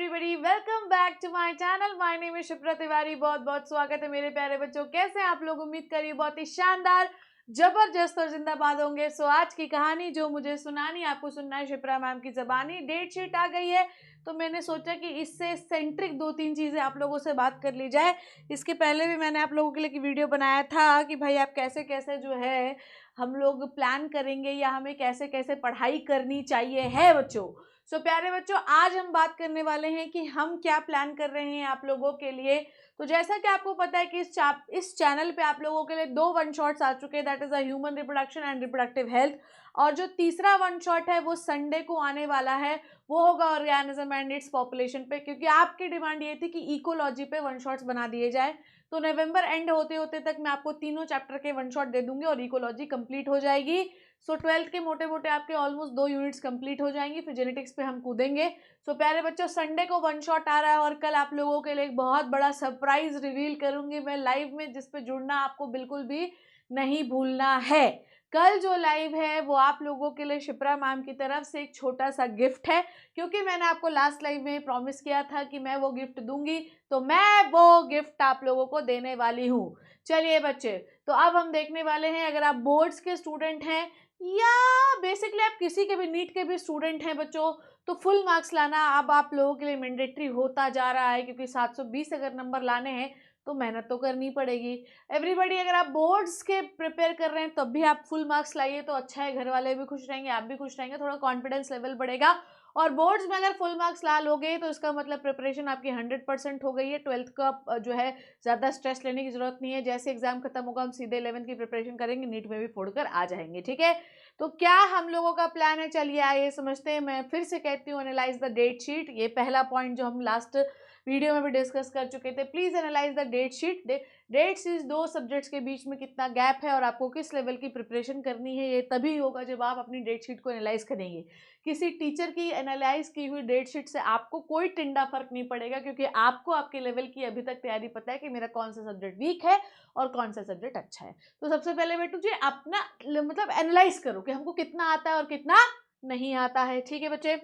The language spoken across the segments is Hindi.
Everybody, welcome back to my channel. My name is Shipra Tiwari. बहुत बहुत स्वागत है मेरे प्यारे बच्चों। कैसे हैं आप लोग? उम्मीद करिए बहुत ही शानदार, जबरदस्त और जिंदाबाद होंगे। सो आज की कहानी जो मुझे सुनानी, आपको सुनना है शिप्रा मैम की जबानी। डेट शीट आ गई है तो मैंने सोचा कि इससे सेंट्रिक 2-3 चीज़ें आप लोगों से बात कर ली जाए। इसके पहले भी मैंने आप लोगों के लिए वीडियो बनाया था कि भाई आप कैसे कैसे जो है हम लोग प्लान करेंगे या हमें कैसे कैसे पढ़ाई करनी चाहिए है बच्चों। सो प्यारे बच्चों, आज हम बात करने वाले हैं कि हम क्या प्लान कर रहे हैं आप लोगों के लिए। तो जैसा कि आपको पता है कि इस चैनल पे आप लोगों के लिए 2 वन शॉट्स आ चुके हैं, that is a human reproduction and reproductive health. और जो तीसरा वन शॉट है वो संडे को आने वाला है, वो होगा ऑर्गेनिज्म एंड इट्स पॉपुलेशन पे, क्योंकि आपकी डिमांड ये थी कि इकोलॉजी पे वन शॉट्स बना दिए जाए। तो नवंबर एंड होते होते तक मैं आपको तीनों चैप्टर के वन शॉट दे दूंगी और इकोलॉजी कंप्लीट हो जाएगी। सो 12th के मोटे मोटे आपके ऑलमोस्ट 2 यूनिट्स कंप्लीट हो जाएंगी, फिर जेनेटिक्स पे हम कूदेंगे। सो प्यारे बच्चों, संडे को वन शॉट आ रहा है और कल आप लोगों के लिए एक बहुत बड़ा सरप्राइज रिवील करूंगी मैं लाइव में, जिस पे जुड़ना आपको बिल्कुल भी नहीं भूलना है। कल जो लाइव है वो आप लोगों के लिए शिप्रा मैम की तरफ से एक छोटा सा गिफ्ट है, क्योंकि मैंने आपको लास्ट लाइव में प्रॉमिस किया था कि मैं वो गिफ्ट दूंगी, तो मैं वो गिफ्ट आप लोगों को देने वाली हूँ। चलिए बच्चे, तो अब हम देखने वाले हैं, अगर आप बोर्ड्स के स्टूडेंट हैं या बेसिकली आप किसी के भी नीट के भी स्टूडेंट हैं बच्चों, तो फुल मार्क्स लाना अब आप लोगों के लिए मैंडेटरी होता जा रहा है, क्योंकि 720 अगर नंबर लाने हैं तो मेहनत तो करनी पड़ेगी। एवरीबॉडी, अगर आप बोर्ड्स के प्रिपेयर कर रहे हैं तब भी आप फुल मार्क्स लाइए तो अच्छा है, घर वाले भी खुश रहेंगे, आप भी खुश रहेंगे, थोड़ा कॉन्फिडेंस लेवल बढ़ेगा। और बोर्ड्स में अगर फुल मार्क्स ला लोगे तो इसका मतलब प्रिपरेशन आपकी 100% हो गई है। 12th का जो है ज़्यादा स्ट्रेस लेने की जरूरत नहीं है, जैसे एग्जाम खत्म होगा हम सीधे 11th की प्रिपरेशन करेंगे, नीट में भी फोड़कर आ जाएंगे। ठीक है, तो क्या हम लोगों का प्लान है, चलिए आइए समझते हैं। मैं फिर से कहती हूँ, एनालाइज द डेट शीट। ये पहला पॉइंट जो हम लास्ट वीडियो में भी डिस्कस कर चुके थे। Please analyse the date sheet. Dates is 2 subjects के बीच में कितना गैप है और आपको किस लेवल की प्रिपरेशन करनी है, ये तभी होगा जब आप अपनी डेट शीट को एनालाइज करेंगे। किसी टीचर की एनालाइज की हुई डेट शीट से आपको कोई टिंडा फर्क नहीं पड़ेगा, क्योंकि आपको आपके लेवल की अभी तक तैयारी पता है कि मेरा कौन सा सब्जेक्ट वीक है और कौन सा सब्जेक्ट अच्छा है। तो सबसे पहले बेटू जी अपना मतलब एनालाइज करो कि हमको कितना आता है और कितना नहीं आता है। ठीक है बच्चे,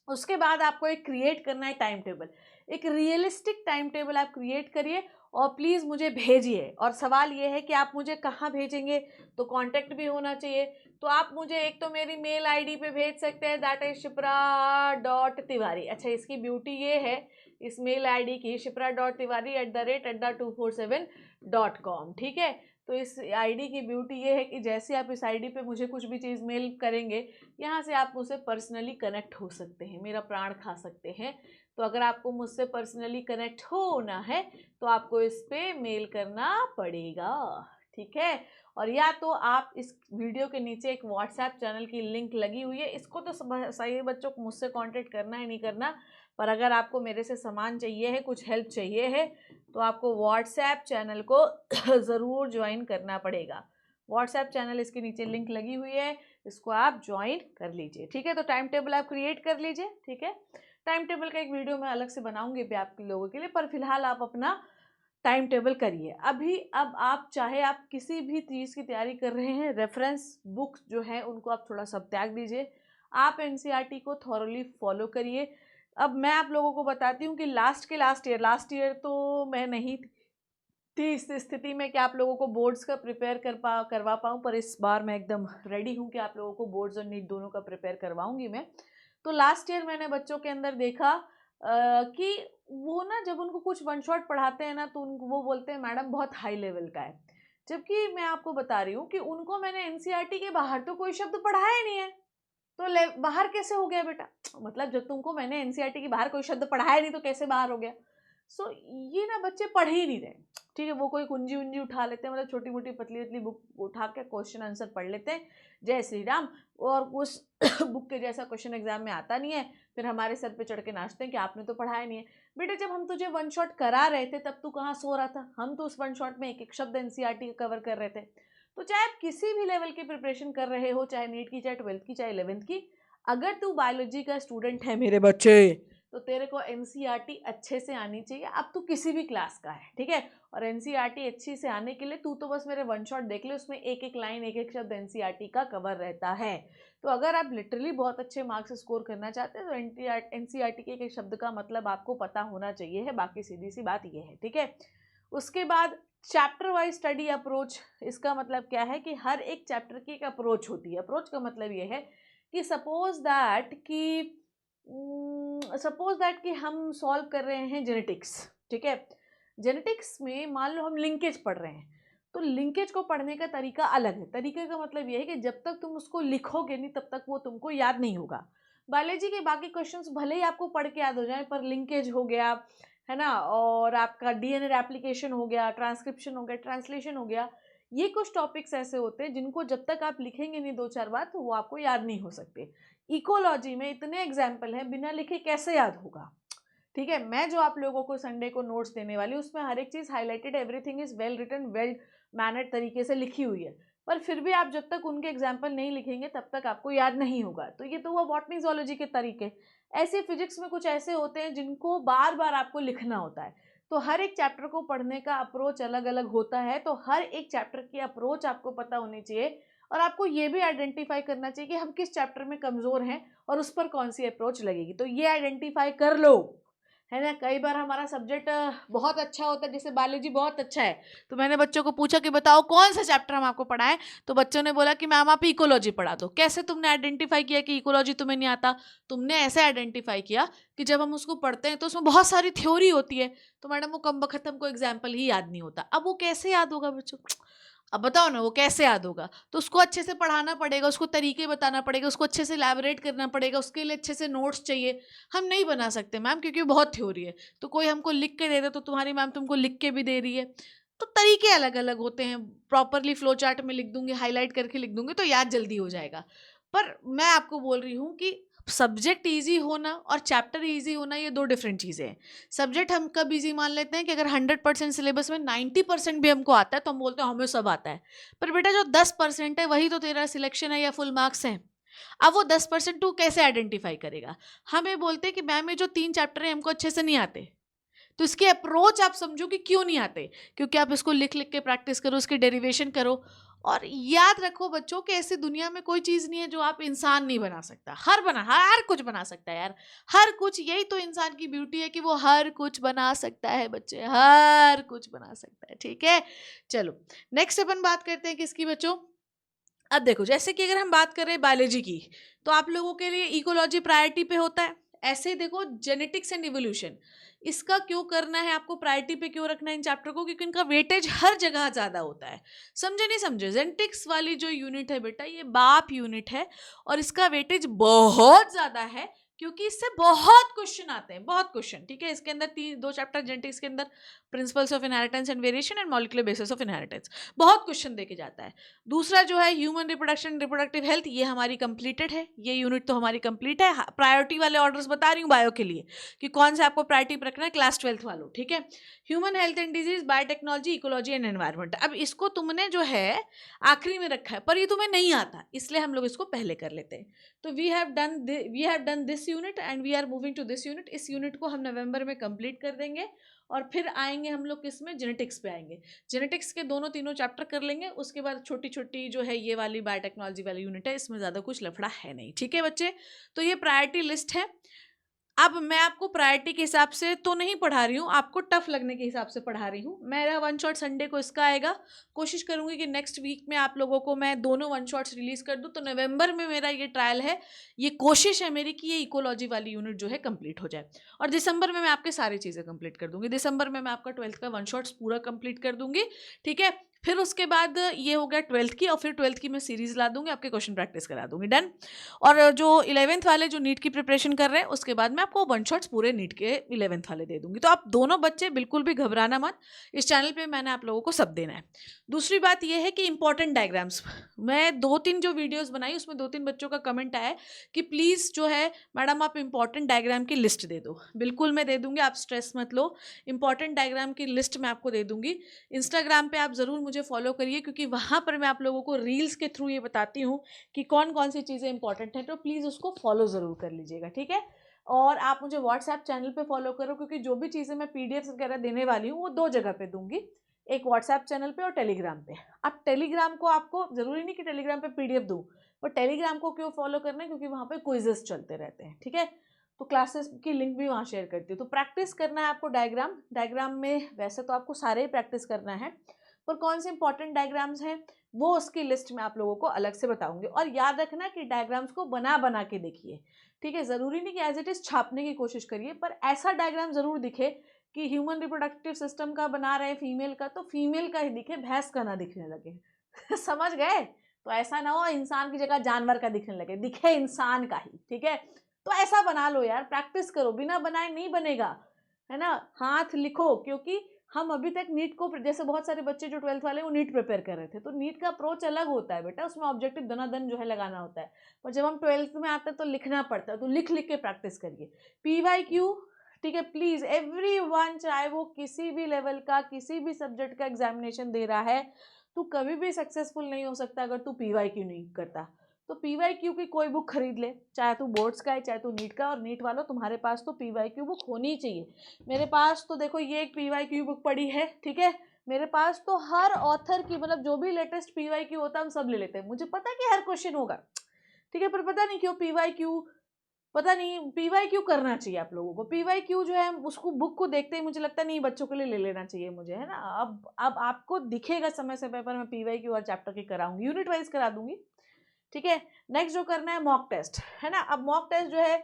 उसके बाद आपको एक क्रिएट करना है टाइम टेबल। एक रियलिस्टिक टाइम टेबल आप क्रिएट करिए और प्लीज़ मुझे भेजिए। और सवाल ये है कि आप मुझे कहाँ भेजेंगे, तो कांटेक्ट भी होना चाहिए। तो आप मुझे एक तो मेरी मेल आईडी पे भेज सकते हैं, दैट इज शिप्रा.तिवारी। अच्छा, इसकी ब्यूटी ये है इस मेल आईडी की, shipra.tiwari@247.com। ठीक है, तो इस आईडी की ब्यूटी ये है कि जैसे आप इस आईडी पे मुझे कुछ भी चीज़ मेल करेंगे, यहाँ से आप मुझसे पर्सनली कनेक्ट हो सकते हैं, मेरा प्राण खा सकते हैं। तो अगर आपको मुझसे पर्सनली कनेक्ट होना है तो आपको इस पे मेल करना पड़ेगा। ठीक है, और या तो आप इस वीडियो के नीचे एक व्हाट्सएप चैनल की लिंक लगी हुई है, इसको तो सही बच्चों को मुझसे कांटेक्ट करना है नहीं करना, पर अगर आपको मेरे से सामान चाहिए है, कुछ हेल्प चाहिए है, तो आपको व्हाट्सएप चैनल को ज़रूर ज्वाइन करना पड़ेगा। व्हाट्सएप चैनल इसके नीचे लिंक लगी हुई है, इसको आप ज्वाइन कर लीजिए। ठीक है, तो टाइम टेबल आप क्रिएट कर लीजिए। ठीक है, टाइम टेबल का एक वीडियो मैं अलग से बनाऊंगी भी आप लोगों के लिए, पर फिलहाल आप अपना टाइम टेबल करिए अभी। अब आप चाहे आप किसी भी चीज़ की तैयारी कर रहे हैं, रेफरेंस बुक्स जो है उनको आप थोड़ा सा त्याग दीजिए, आप एनसीईआरटी को थॉरली फॉलो करिए। अब मैं आप लोगों को बताती हूँ कि लास्ट ईयर तो मैं नहीं थी इस स्थिति में कि आप लोगों को बोर्ड्स का प्रिपेयर करवा पाऊँ, पर इस बार मैं एकदम रेडी हूँ कि आप लोगों को बोर्ड्स और नीट दोनों का प्रिपेयर करवाऊंगी मैं। तो लास्ट ईयर मैंने बच्चों के अंदर देखा कि वो ना जब उनको कुछ वन शॉट पढ़ाते हैं ना तो उनको वो बोलते हैं मैडम बहुत हाई लेवल का है, जबकि मैं आपको बता रही हूँ कि उनको मैंने एनसीईआरटी के बाहर तो कोई शब्द पढ़ाया नहीं है। तो बाहर कैसे हो गया बेटा? मतलब जब तुमको मैंने एनसीईआरटी के बाहर कोई शब्द पढ़ाया नहीं तो कैसे बाहर हो गया? सो ये ना बच्चे पढ़ ही नहीं रहे। ठीक है, वो कोई कुंजी उंजी उठा लेते हैं, मतलब छोटी मोटी पतली पतली बुक उठा के क्वेश्चन आंसर पढ़ लेते हैं, जय श्री राम, और उस बुक के जैसा क्वेश्चन एग्जाम में आता नहीं है, फिर हमारे सर पे चढ़ के नाचते हैं कि आपने तो पढ़ाया नहीं है। बेटे, जब हम तुझे वन शॉट करा रहे थे तब तू कहाँ सो रहा था? हम तो उस वन शॉट में एक एक शब्द एनसीईआरटी का कवर कर रहे थे। तो चाहे आप किसी भी लेवल की प्रिपरेशन कर रहे हो, चाहे नीट की, चाहे 12th की, चाहे 11th की, अगर तू बायोलॉजी का स्टूडेंट है मेरे बच्चे, तो तेरे को एनसीईआरटी अच्छे से आनी चाहिए। अब तू किसी भी क्लास का है, ठीक है, और एनसीईआरटी अच्छी से आने के लिए तू तो बस मेरे वन शॉट देख ले, उसमें एक एक लाइन एक एक शब्द एनसीईआरटी का कवर रहता है। तो अगर आप लिटरली बहुत अच्छे मार्क्स स्कोर करना चाहते हैं तो एनसीईआरटी के एक एक शब्द का मतलब आपको पता होना चाहिए है, बाकी सीधी सी बात ये है, ठीक है। उसके बाद चैप्टर वाइज स्टडी अप्रोच, इसका मतलब क्या है कि हर एक चैप्टर की एक अप्रोच होती है। अप्रोच का मतलब ये है कि सपोज दैट कि हम सॉल्व कर रहे हैं जेनेटिक्स, ठीक है। जेनेटिक्स में मान लो हम लिंकेज पढ़ रहे हैं, तो लिंकेज को पढ़ने का तरीका अलग है। तरीके का मतलब ये है कि जब तक तुम उसको लिखोगे नहीं तब तक वो तुमको याद नहीं होगा। बायोलॉजी के बाकी क्वेश्चंस भले ही आपको पढ़ के याद हो जाए, पर लिंकेज हो गया, है ना, और आपका डीएनए रेप्लिकेशन हो गया, ट्रांसक्रिप्शन हो गया, ट्रांसलेशन हो गया, ये कुछ टॉपिक्स ऐसे होते हैं जिनको जब तक आप लिखेंगे नहीं दो चार बार तो वो आपको याद नहीं हो सकते। इकोलॉजी में इतने एग्जाम्पल हैं, बिना लिखे कैसे याद होगा, ठीक है। मैं जो आप लोगों को संडे को नोट्स देने वाली हूँ उसमें हर एक चीज़ highlighted, everything is well written, well mannered तरीके से लिखी हुई है, पर फिर भी आप जब तक उनके एग्जाम्पल नहीं लिखेंगे तब तक आपको याद नहीं होगा। तो ये तो हुआ बॉटनी जूलॉजी के तरीके। ऐसे फिजिक्स में कुछ ऐसे होते हैं जिनको बार बार आपको लिखना होता है। तो हर एक चैप्टर को पढ़ने का अप्रोच अलग अलग होता है, तो हर एक चैप्टर की अप्रोच आपको पता होनी चाहिए, और आपको ये भी आइडेंटिफाई करना चाहिए कि हम किस चैप्टर में कमज़ोर हैं और उस पर कौन सी अप्रोच लगेगी। तो ये आइडेंटिफाई कर लो, है ना। कई बार हमारा सब्जेक्ट बहुत अच्छा होता है, जैसे बायोलॉजी बहुत अच्छा है, तो मैंने बच्चों को पूछा कि बताओ कौन सा चैप्टर हम आपको पढ़ाएं, तो बच्चों ने बोला कि मैम आप इकोलॉजी पढ़ा दो। कैसे तुमने आइडेंटिफाई किया कि इकोलॉजी तुम्हें नहीं आता? तुमने ऐसे आइडेंटिफाई किया कि जब हम उसको पढ़ते हैं तो उसमें बहुत सारी थ्योरी होती है, तो मैडम वो कम बखत हमको एग्जाम्पल ही याद नहीं होता। अब वो कैसे याद होगा बच्चों? अब बताओ ना, वो कैसे याद होगा? तो उसको अच्छे से पढ़ाना पड़ेगा, उसको तरीके बताना पड़ेगा, उसको अच्छे से इलैबोरेट करना पड़ेगा, उसके लिए अच्छे से नोट्स चाहिए। हम नहीं बना सकते मैम क्योंकि बहुत थ्योरी है। तो कोई हमको लिख के दे दे तो तुम्हारी मैम तुमको लिख के भी दे रही है। तो तरीके अलग अलग होते हैं। प्रॉपरली फ्लो चार्ट में लिख दूंगी, हाईलाइट करके लिख दूंगी तो याद जल्दी हो जाएगा। पर मैं आपको बोल रही हूँ कि सब्जेक्ट ईजी होना और चैप्टर ईजी होना ये दो डिफरेंट चीज़ें हैं। सब्जेक्ट हम कब ईजी मान लेते हैं कि अगर 100% सिलेबस में 90% भी हमको आता है तो हम बोलते हैं हमें सब आता है। पर बेटा जो 10% है वही तो तेरा सिलेक्शन है या फुल मार्क्स है। अब वो 10% तू कैसे आइडेंटिफाई करेगा? हमें बोलते हैं कि मैम ये जो 3 चैप्टर है हमको अच्छे से नहीं आते, तो इसकी अप्रोच आप समझो कि क्यों नहीं आते, क्योंकि आप इसको लिख लिख के प्रैक्टिस करो, उसकी डेरिवेशन करो। और याद रखो बच्चों कि ऐसी दुनिया में कोई चीज़ नहीं है जो आप इंसान नहीं बना सकता। हर कुछ बना सकता है यार, हर कुछ। यही तो इंसान की ब्यूटी है कि वो हर कुछ बना सकता है बच्चे, हर कुछ बना सकता है, ठीक है। चलो नेक्स्ट अपन बात करते हैं किसकी बच्चों? अब देखो, जैसे कि अगर हम बात कर रहे हैं बायोलॉजी की, तो आप लोगों के लिए इकोलॉजी प्रायोरिटी पे होता है। ऐसे ही देखो जेनेटिक्स एंड इवोल्यूशन, इसका क्यों करना है, आपको प्रायोरिटी पे क्यों रखना है इन चैप्टर को? क्योंकि इनका वेटेज हर जगह ज़्यादा होता है। समझे नहीं समझे? जेनेटिक्स वाली जो यूनिट है बेटा, ये बाप यूनिट है और इसका वेटेज बहुत ज़्यादा है, क्योंकि इससे बहुत क्वेश्चन आते हैं, बहुत क्वेश्चन, ठीक है। इसके अंदर 2 चैप्टर जेनेटिक्स के अंदर, principles of inheritance and variation and molecular basis of inheritance, बहुत क्वेश्चन देके जाता है। दूसरा जो है ह्यूमन रिप्रोडक्शन रिप्रोडक्टिव हेल्थ, ये हमारी कंप्लीटेड है, ये यूनिट तो हमारी कंप्लीट है। प्रायोरिटी वाले ऑर्डर्स बता रही हूँ बायो के लिए कि कौन से आपको प्रायोरिटी पर रखना है, क्लास 12th वालों, ठीक है। Human health and disease, biotechnology, ecology and environment. अब इसको तुमने जो है आखिरी में रखा है, पर ये तुम्हें नहीं आता, इसलिए हम लोग इसको पहले कर लेते हैं। तो we have done this unit and we are moving to this unit. इस यूनिट को हम नवंबर में कंप्लीट कर देंगे और फिर आएंगे हम लोग किसमें, जेनेटिक्स पे आएंगे। जेनेटिक्स के दोनों तीनों चैप्टर कर लेंगे, उसके बाद छोटी छोटी जो है ये वाली बायोटेक्नोलॉजी वाली यूनिट है, इसमें ज़्यादा कुछ लफड़ा है नहीं, ठीक है बच्चे। तो ये प्रायोरिटी लिस्ट है। अब मैं आपको प्रायोरिटी के हिसाब से तो नहीं पढ़ा रही हूँ, आपको टफ लगने के हिसाब से पढ़ा रही हूँ। मेरा वन शॉट संडे को इसका आएगा। कोशिश करूँगी कि नेक्स्ट वीक में आप लोगों को मैं दोनों वन शॉट्स रिलीज़ कर दूँ। तो नवंबर में मेरा ये ट्रायल है, ये कोशिश है मेरी कि ये इकोलॉजी वाली यूनिट जो है कंप्लीट हो जाए, और दिसंबर में मैं आपके सारी चीज़ें कंप्लीट कर दूँगी। दिसंबर में मैं आपका 12th का वन शॉट्स पूरा कंप्लीट कर दूँगी, ठीक है। फिर उसके बाद ये हो गया 12th की, और फिर 12th की मैं सीरीज़ ला दूँगी, आपके क्वेश्चन प्रैक्टिस करा दूँगी, डन। और जो 11th वाले जो नीट की प्रिपरेशन कर रहे हैं, उसके बाद मैं आपको वन शॉट्स पूरे नीट के 11th वाले दे दूंगी। तो आप दोनों बच्चे बिल्कुल भी घबराना मत, इस चैनल पे मैंने आप लोगों को सब देना है। दूसरी बात यह है कि इंपॉर्टेंट डायग्राम्स, मैं 2-3 जो वीडियोस बनाई उसमें 2-3 बच्चों का कमेंट आया है कि प्लीज़ जो है मैडम आप इंपॉर्टेंट डायग्राम की लिस्ट दे दो। बिल्कुल मैं दे दूंगी, आप स्ट्रेस मत लो, इंपॉर्टेंट डायग्राम की लिस्ट मैं आपको दे दूंगी। इंस्टाग्राम पे आप ज़रूर मुझे फॉलो करिए, क्योंकि वहाँ पर मैं आप लोगों को रील्स के थ्रू ये बताती हूँ कि कौन कौन सी चीज़ें इंपॉर्टेंट हैं, तो प्लीज़ उसको फॉलो ज़रूर कर लीजिएगा, ठीक है। और आप मुझे व्हाट्सएप चैनल पे फॉलो करो, क्योंकि जो भी चीज़ें मैं पीडीएफ वगैरह देने वाली हूँ वो 2 जगह पे दूंगी, एक व्हाट्सएप चैनल पे और टेलीग्राम पे। अब टेलीग्राम को आपको ज़रूरी नहीं कि टेलीग्राम पे पीडीएफ दूँ, पर टेलीग्राम को क्यों फॉलो करना है, क्योंकि वहाँ पे क्विजेस चलते रहते हैं, ठीक है। तो क्लासेस की लिंक भी वहाँ शेयर करती हूँ। तो प्रैक्टिस करना है आपको डायग्राम में वैसे तो आपको सारे ही प्रैक्टिस करना है, पर कौन से इंपॉर्टेंट डायग्राम्स हैं वो उसकी लिस्ट में आप लोगों को अलग से बताऊंगी। और याद रखना कि डायग्राम्स को बना बना के देखिए, ठीक है। ज़रूरी नहीं कि एज इट इज़ छापने की कोशिश करिए, पर ऐसा डायग्राम ज़रूर दिखे कि ह्यूमन रिप्रोडक्टिव सिस्टम का बना रहे फीमेल का, तो फीमेल का ही दिखे, भैंस का ना दिखने लगे समझ गए। तो ऐसा ना हो इंसान की जगह जानवर का दिखने लगे, दिखे इंसान का ही, ठीक है। तो ऐसा बना लो यार, प्रैक्टिस करो, बिना बनाए नहीं बनेगा, है ना। हाथ लिखो, क्योंकि हम अभी तक नीट को, जैसे बहुत सारे बच्चे जो 12th वाले वो नीट प्रिपेयर कर रहे थे, तो नीट का अप्रोच अलग होता है बेटा, उसमें ऑब्जेक्टिव दनादन जो है लगाना होता है। और जब हम 12th में आते हैं तो लिखना पड़ता है, तो लिख लिख के प्रैक्टिस करिए। PYQ, ठीक है, प्लीज एवरीवन, चाहे वो किसी भी लेवल का किसी भी सब्जेक्ट का एग्जामिनेशन दे रहा है, तू कभी भी सक्सेसफुल नहीं हो सकता अगर तू PYQ नहीं करता। तो PYQ की कोई बुक खरीद ले, चाहे तू बोर्ड्स का है चाहे तू नीट का, और नीट वालों तुम्हारे पास तो PYQ बुक होनी चाहिए। मेरे पास तो देखो ये एक PYQ बुक पड़ी है, ठीक है। मेरे पास तो हर ऑथर की, मतलब जो भी लेटेस्ट PYQ होता है हम सब ले लेते हैं। मुझे पता है कि हर क्वेश्चन होगा, ठीक है, पर पता नहीं क्यों PYQ, पता नहीं PYQ करना चाहिए आप लोगों को। PYQ जो है उसको, बुक को देखते ही मुझे लगता नहीं बच्चों के लिए ले लेना चाहिए मुझे, है ना। अब आपको दिखेगा समय समय पर मैं PYQ और चैप्टर की कराऊंगी, यूनिट वाइज करा दूंगी, ठीक है। नेक्स्ट जो करना है मॉक टेस्ट, है ना। अब मॉक टेस्ट जो है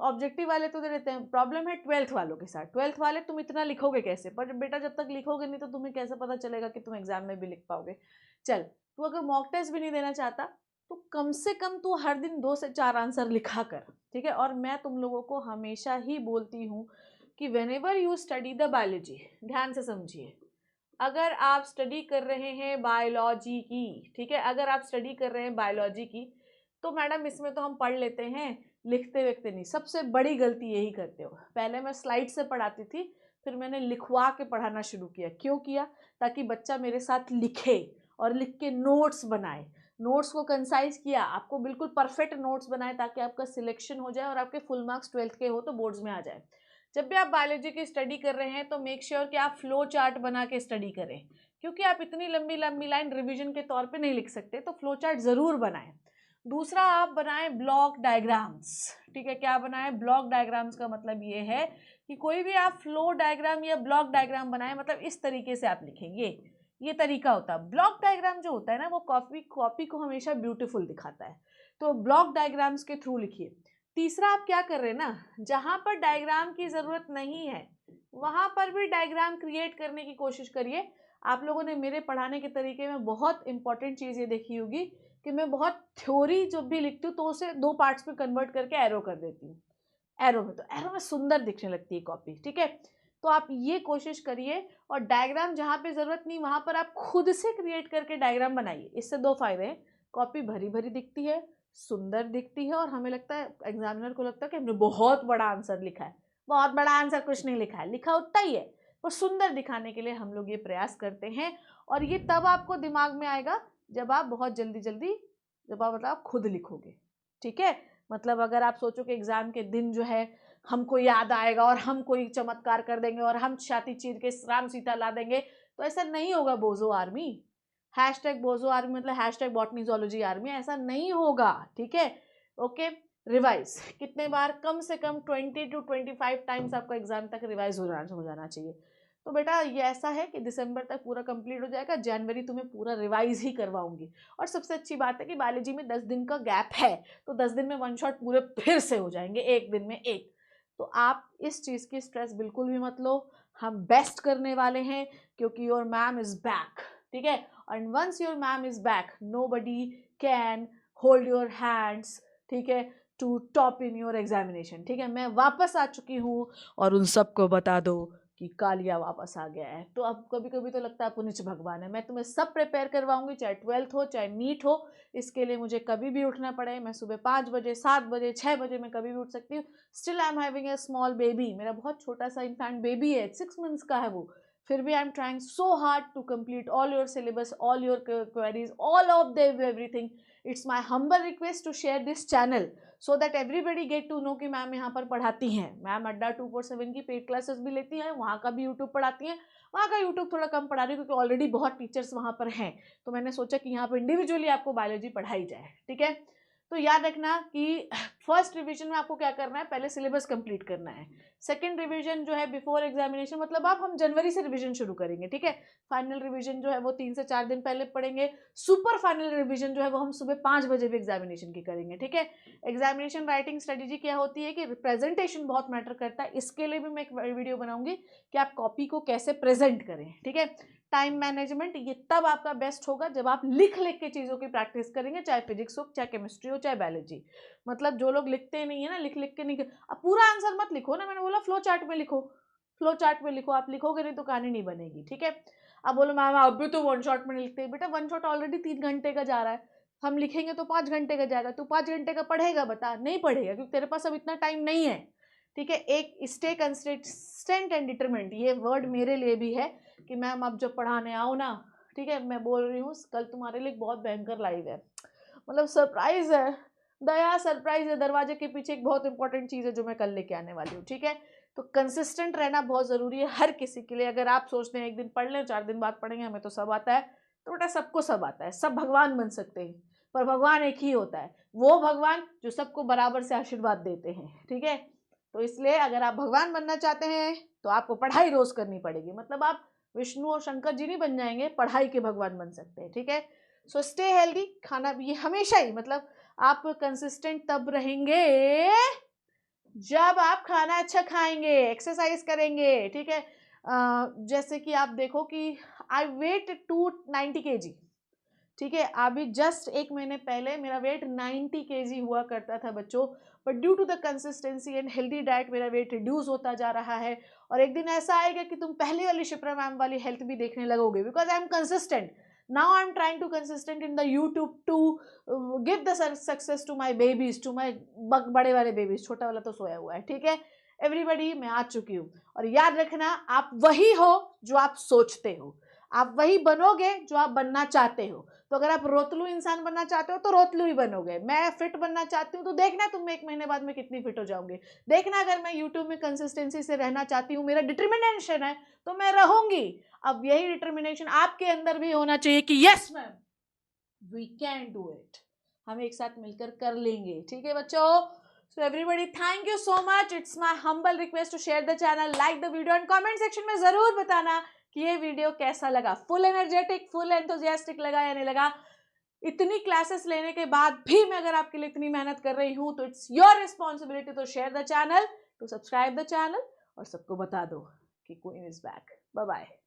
ऑब्जेक्टिव वाले तो दे देते हैं, प्रॉब्लम है 12th वालों के साथ। 12th वाले तुम इतना लिखोगे कैसे, पर बेटा जब तक लिखोगे नहीं तो तुम्हें कैसे पता चलेगा कि तुम एग्जाम में भी लिख पाओगे। चल, तू अगर मॉक टेस्ट भी नहीं देना चाहता तो कम से कम तू हर दिन 2 से 4 आंसर लिखा कर, ठीक है। और मैं तुम लोगों को हमेशा ही बोलती हूँ कि when ever you study the biology, ध्यान से समझिए, अगर आप स्टडी कर रहे हैं बायोलॉजी की, ठीक है, अगर आप स्टडी कर रहे हैं बायोलॉजी की, तो मैडम इसमें तो हम पढ़ लेते हैं, लिखते विखते नहीं। सबसे बड़ी गलती यही करते हो। पहले मैं स्लाइड से पढ़ाती थी, फिर मैंने लिखवा के पढ़ाना शुरू किया। क्यों किया? ताकि बच्चा मेरे साथ लिखे और लिख के नोट्स बनाए, नोट्स को कंसाइज किया, आपको बिल्कुल परफेक्ट नोट्स बनाए ताकि आपका सिलेक्शन हो जाए और आपके फुल मार्क्स 12th के हो तो बोर्ड्स में आ जाए। जब भी आप बायोलॉजी की स्टडी कर रहे हैं तो मेक श्योर कि आप फ्लो चार्ट बना के स्टडी करें, क्योंकि आप इतनी लंबी लंबी लाइन रिवीजन के तौर पे नहीं लिख सकते, तो फ्लो चार्ट जरूर बनाएं। दूसरा, आप बनाएं ब्लॉक डायग्राम्स, ठीक है। क्या बनाएं? ब्लॉक डायग्राम्स का मतलब ये है कि कोई भी आप फ्लो डायग्राम या ब्लॉक डायग्राम बनाएं, मतलब इस तरीके से आप लिखेंगे, ये तरीका होता है। ब्लॉक डायग्राम जो होता है ना वो कॉपी को हमेशा ब्यूटीफुल दिखाता है, तो ब्लॉक डायग्राम्स के थ्रू लिखिए। तीसरा, आप क्या कर रहे हैं ना, जहां पर डायग्राम की जरूरत नहीं है वहां पर भी डायग्राम क्रिएट करने की कोशिश करिए। आप लोगों ने मेरे पढ़ाने के तरीके में बहुत इंपॉर्टेंट चीज ये देखी होगी कि मैं बहुत थ्योरी जब भी लिखती हूँ तो उसे 2 पार्ट्स में कन्वर्ट करके एरो कर देती हूँ। एरो में, तो एरो में सुंदर दिखने लगती है कॉपी, ठीक है। तो आप ये कोशिश करिए, और डायग्राम जहाँ पे जरूरत नहीं वहां पर आप खुद से क्रिएट करके डायग्राम बनाइए। इससे 2 फायदे हैं, कॉपी भरी भरी दिखती है, सुंदर दिखती है, और हमें लगता है, एग्जामिनर को लगता है कि हमने बहुत बड़ा आंसर लिखा है। बहुत बड़ा आंसर कुछ नहीं लिखा है, लिखा उतना ही है, वो सुंदर दिखाने के लिए हम लोग ये प्रयास करते हैं। और ये तब आपको दिमाग में आएगा जब आप बहुत जल्दी जल्दी, जब आप मतलब खुद लिखोगे, ठीक है। मतलब अगर आप सोचो कि एग्जाम के दिन जो है हमको याद आएगा और हम कोई चमत्कार कर देंगे और हम छाती चीर के राम सीता ला देंगे, तो ऐसा नहीं होगा बोझो आर्मी। हैशटैग बोझो आर्मी मतलब हैशटैग बॉटनी ज़ूलॉजी आर्मी, ऐसा नहीं होगा, ठीक है। ओके, रिवाइज कितने बार? कम से कम 20 to 25 टाइम्स आपका एग्जाम तक रिवाइज हो जाना चाहिए। तो बेटा ये ऐसा है कि दिसंबर तक पूरा कंप्लीट हो जाएगा, जनवरी तुम्हें पूरा रिवाइज ही करवाऊंगी। और सबसे अच्छी बात है कि बायोलॉजी में 10 दिन का गैप है, तो 10 दिन में 1 शॉट पूरे फिर से हो जाएंगे, एक दिन में एक। तो आप इस चीज़ की स्ट्रेस बिल्कुल भी मत लो, हम बेस्ट करने वाले हैं, क्योंकि योर मैम इज बैक, ठीक है। And once your ma'am is back, nobody can hold your hands, ठीक है, to top in your examination, ठीक है। मैं वापस आ चुकी हूँ, और उन सबको बता दो कि कालिया वापस आ गया है। तो अब कभी कभी तो लगता है पुनिच भगवान है। मैं तुम्हें सब प्रिपेयर करवाऊंगी, चाहे 12th हो चाहे नीट हो, इसके लिए मुझे कभी भी उठना पड़े। मैं सुबह 5 बजे, 7 बजे, 6 बजे मैं कभी भी उठ सकती हूँ। Still I am having a small baby, मेरा बहुत छोटा सा इन्फेंट बेबी है, 6 मंथ्स का है वो। फिर भी I am trying so hard to complete all your syllabus, all your queries, all of them, everything. It's my humble request to share this channel so that everybody get to know कि मैम यहाँ पर पढ़ाती हैं। मैम अड्डा 247 की पेड क्लासेस भी लेती हैं, वहाँ का भी यूट्यूब पढ़ाती हैं। वहाँ का यूट्यूब थोड़ा कम पढ़ा रही हूँ क्योंकि ऑलरेडी बहुत टीचर्स वहाँ पर हैं, तो मैंने सोचा कि यहाँ पर इंडिविजुअली आपको बायोलॉजी पढ़ाई जाए। ठीक है, तो याद रखना कि फर्स्ट रिवीजन में आपको क्या करना है, पहले सिलेबस कंप्लीट करना है। सेकंड रिवीजन जो है बिफोर एग्जामिनेशन, मतलब आप हम जनवरी से रिवीजन शुरू करेंगे। ठीक है, फाइनल रिवीजन जो है वो 3 से 4 दिन पहले पढ़ेंगे। सुपर फाइनल रिवीजन जो है वो हम सुबह 5 बजे भी एग्जामिनेशन की करेंगे। ठीक है, एग्जामिनेशन राइटिंग स्ट्रेटेजी क्या होती है कि प्रेजेंटेशन बहुत मैटर करता है, इसके लिए भी मैं एक वीडियो बनाऊंगी कि आप कॉपी को कैसे प्रेजेंट करें। ठीक है, टाइम मैनेजमेंट ये तब आपका बेस्ट होगा जब आप लिख लिख के चीज़ों की प्रैक्टिस करेंगे, चाहे फिजिक्स हो, चाहे केमिस्ट्री हो, चाहे बायोलॉजी। मतलब जो लोग लिखते नहीं है ना, लिख लिख के नहीं, अब पूरा आंसर मत लिखो ना, मैंने बोला फ्लो चार्ट में लिखो, फ्लो चार्ट में लिखो। आप लिखोगे नहीं तो कहानी नहीं बनेगी। ठीक है, अब बोलो मैम अब भी तो वन शॉट में लिखते हैं, बेटा वन शॉट ऑलरेडी 3 घंटे का जा रहा है, हम लिखेंगे तो 5 घंटे का जाएगा। तू 5 घंटे का पढ़ेगा, बता? नहीं पढ़ेगा, क्योंकि तेरे पास अब इतना टाइम नहीं है। ठीक है, एक स्टे कंसिस्टेंट एंड डिटरमिनेंट, ये वर्ड मेरे लिए भी है कि मैम अब जब पढ़ाने आओ ना, ठीक है, मैं बोल रही हूँ कल तुम्हारे लिए बहुत भयंकर लाइव है, मतलब सरप्राइज है, दया सरप्राइज है, दरवाजे के पीछे एक बहुत इंपॉर्टेंट चीज़ है जो मैं कल लेके आने वाली हूँ। ठीक है, तो कंसिस्टेंट रहना बहुत ज़रूरी है हर किसी के लिए। अगर आप सोचते हैं एक दिन पढ़ लें 4 दिन बाद पढ़ेंगे हमें तो सब आता है, तो बेटा सबको सब आता है, सब भगवान बन सकते हैं, पर भगवान एक ही होता है, वो भगवान जो सबको बराबर से आशीर्वाद देते हैं। ठीक है, तो इसलिए अगर आप भगवान बनना चाहते हैं तो आपको पढ़ाई रोज करनी पड़ेगी, मतलब आप विष्णु और शंकर जी नहीं बन जाएंगे, पढ़ाई के भगवान बन सकते हैं। ठीक है, सो स्टे हेल्दी, खाना भी हमेशा ही, मतलब आप कंसिस्टेंट तब रहेंगे जब आप खाना अच्छा खाएंगे, एक्सरसाइज करेंगे। ठीक है, जैसे कि आप देखो कि आई वेट 290 kg। ठीक है, अभी जस्ट 1 महीने पहले मेरा वेट 90 kg हुआ करता था बच्चों, but due to the consistency and healthy diet मेरा वेट रिड्यूस होता जा रहा है। और एक दिन ऐसा आएगा कि तुम पहले वाली शिप्रा मैम वाली हेल्थ भी देखने लगोगे, because I am consistent. Now I am trying to consistent in the YouTube to give the success to my babies, to my बड़े वाले बेबीज, छोटा वाला तो सोया हुआ है। ठीक है, एवरीबडी मैं आ चुकी हूँ, और याद रखना आप वही हो जो आप सोचते हो, आप वही बनोगे जो आप बनना चाहते हो। तो अगर आप रोतलू इंसान बनना चाहते हो तो रोतलू ही बनोगे। मैं फिट बनना चाहती हूँ तो देखना तुम 1 महीने बाद में कितनी फिट हो जाओगे। देखना अगर मैं यूट्यूब में कंसिस्टेंसी से रहना चाहती हूँ, मेरा डिटर्मिनेशन है, तो मैं रहूंगी। अब यही डिटर्मिनेशन आपके अंदर भी होना चाहिए कि yes ma'am we can do it, हम एक साथ मिलकर कर लेंगे। ठीक है बच्चों, so everybody thank you so much. It's my humble request to share the channel, like the video, and comment section में जरूर बताना कि ये वीडियो कैसा लगा। फुल एनर्जेटिक, फुल एंथुसियास्टिक लगा या नहीं लगा? इतनी क्लासेस लेने के बाद भी मैं अगर आपके लिए इतनी मेहनत कर रही हूँ तो it's your responsibility to share the channel, to subscribe the channel, और सबको बता दो कि queen is back. Bye bye.